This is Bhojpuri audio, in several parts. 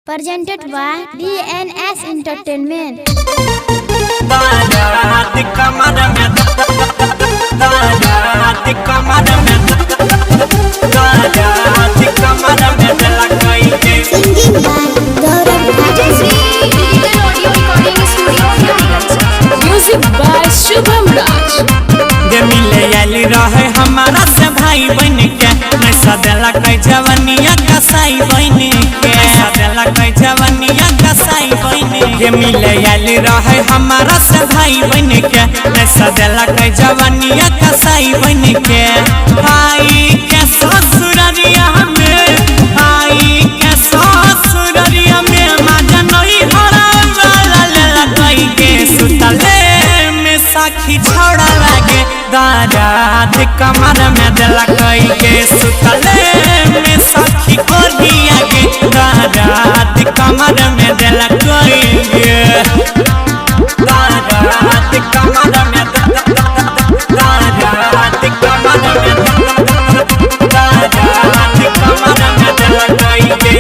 Presented by DNS Entertainment. Singing by Gaurav Music by Shubham Raj. जे मिले आली रहे हमारा से भाई बन के मैं सदेला कई जवनिया कसाई बन के सदेला कई जवनिया कसाई बन के मिले आली रहे हमारा से भाई बन के मैं सदेला कई जवनिया कसाई बन के भाई के ससुररिया में भाई के ससुररिया में माजा नई हरा वाला लेला कई के सुतले में साखी छोड़ा लागे दारात कमर में दिला कई के सुतले में साखी को दिया के दारात कमर में दिला कई के दारात कमर में दारात कमर में दारात कमर में दिला कई के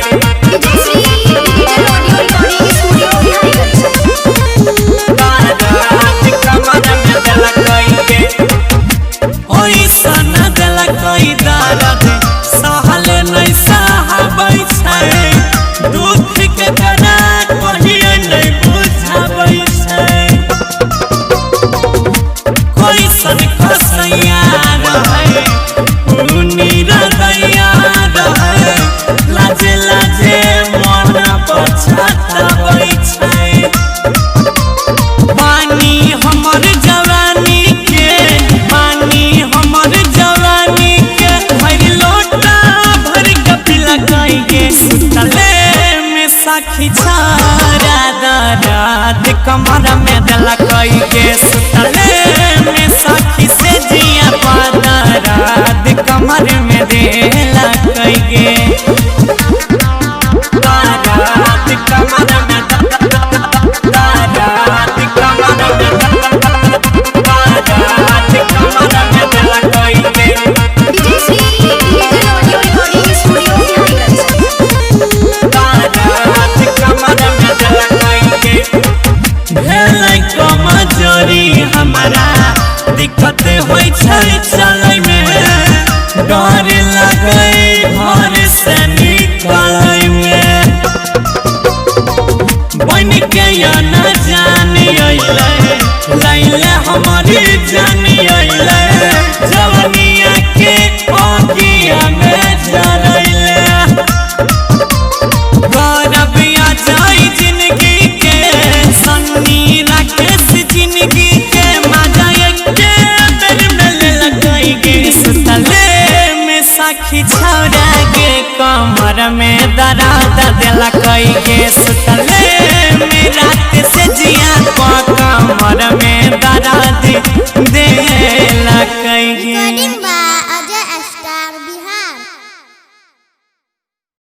साखी छारा दारात कमर में दिला कई के सुतले में साखी से जिया दारात कमर में दिला कई के दारात कमर में दारात कमर में दारात कमर में दिला कई के हमारा दिक्कत होई छै चलै में डर लगे घर से निकलै में बन के या न जानी अइले लैले हमारी जानी अइले जवनिया के ओगिया में जरैले गौरविया जाई जिंदगी के सन्नी राकेश जिंदगी के मजा के बेर में लगाई गे सुतले में साखी छौड़ा के कमर में दर्द दिला कई गे सुतले में रात से जिया कमर में दर्द